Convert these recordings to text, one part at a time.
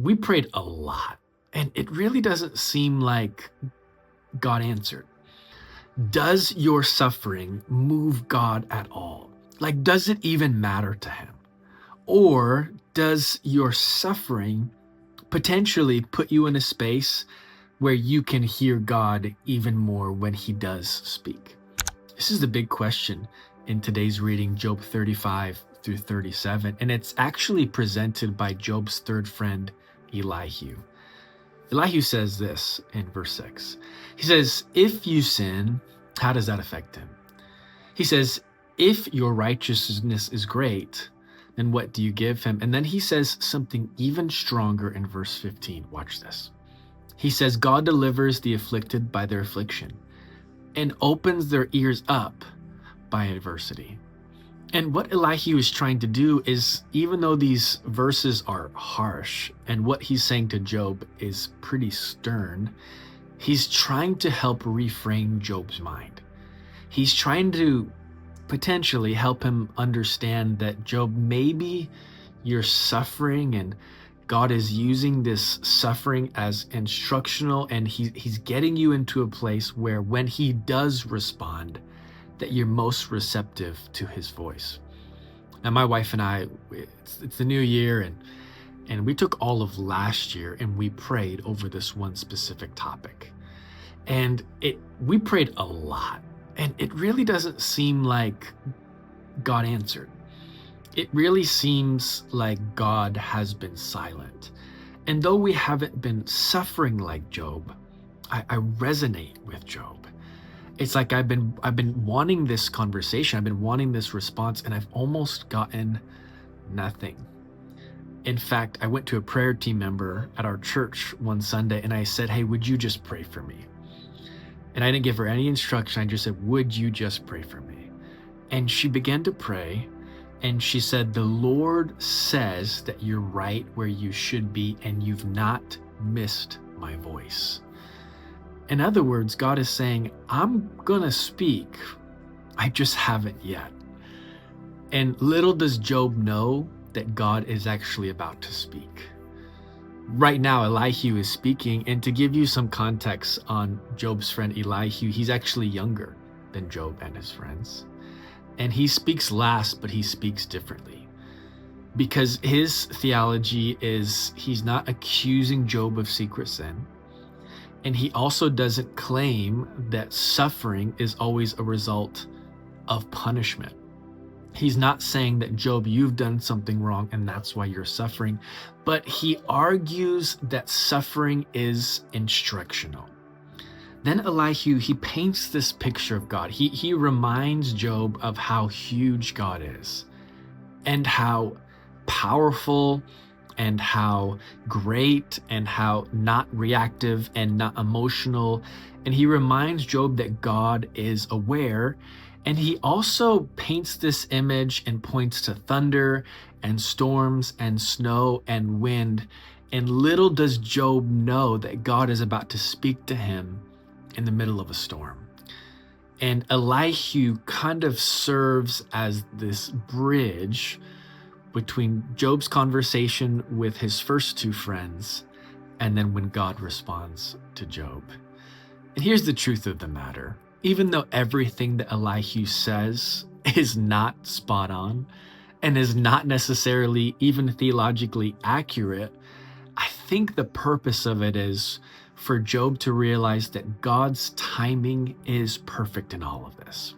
we prayed a lot, and it really doesn't seem like God answered. Does your suffering move God at all? Like, does it even matter to him? Or does your suffering potentially put you in a space where you can hear God even more when he does speak? This is the big question in today's reading, Job 35 through 37, and it's actually presented by Job's third friend, Elihu. Elihu says this in verse 6. He says, if you sin, how does that affect him? He says, if your righteousness is great, then what do you give him? And then he says something even stronger in verse 15. Watch this. He says, God delivers the afflicted by their affliction and opens their ears up by adversity. And what Elihu is trying to do is, even though these verses are harsh and what he's saying to Job is pretty stern, he's trying to help reframe Job's mind. He's trying to potentially help him understand that, Job, maybe you're suffering and God is using this suffering as instructional, and he's getting you into a place where when he does respond, that you're most receptive to his voice. Now, my wife and I, it's the new year, and we took all of last year and we prayed over this one specific topic. And we prayed a lot, and it really doesn't seem like God answered. It really seems like God has been silent. And though we haven't been suffering like Job, I resonate with Job. It's like I've been wanting this conversation, I've been wanting this response, and I've almost gotten nothing. In fact, I went to a prayer team member at our church one Sunday and I said, hey, would you just pray for me? And I didn't give her any instruction. I just said, would you just pray for me? And she began to pray, and she said, the Lord says that you're right where you should be, and you've not missed my voice. In other words, God is saying, I'm gonna speak, I just haven't yet. And little does Job know that God is actually about to speak. Right now, Elihu is speaking, and to give you some context on Job's friend Elihu, he's actually younger than Job and his friends. And he speaks last, but he speaks differently. Because his theology is, he's not accusing Job of secret sin. And he also doesn't claim that suffering is always a result of punishment. He's not saying that, Job, you've done something wrong and that's why you're suffering. But he argues that suffering is instructional. Then Elihu, he paints this picture of God. He reminds Job of how huge God is and how powerful and how great and how not reactive and not emotional. And he reminds Job that God is aware. And he also paints this image and points to thunder and storms and snow and wind. And little does Job know that God is about to speak to him in the middle of a storm. And Elihu kind of serves as this bridge between Job's conversation with his first two friends and then when God responds to Job. And here's the truth of the matter. Even though everything that Elihu says is not spot on and is not necessarily even theologically accurate, I think the purpose of it is for Job to realize that God's timing is perfect in all of this.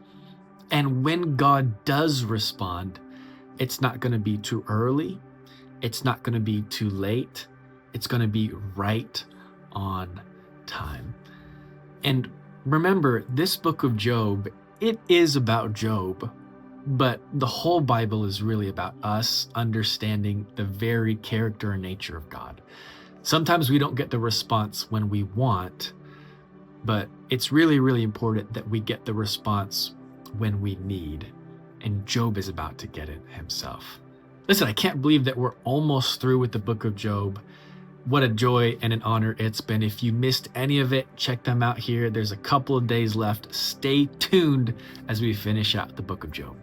And when God does respond, it's not going to be too early. It's not going to be too late. It's going to be right on time. And remember, this book of Job, it is about Job, but the whole Bible is really about us understanding the very character and nature of God. Sometimes we don't get the response when we want, but it's really, really important that we get the response when we need. And Job is about to get it himself. Listen, I can't believe that we're almost through with the book of Job. What a joy and an honor it's been. If you missed any of it, check them out here. There's a couple of days left. Stay tuned as we finish out the book of Job.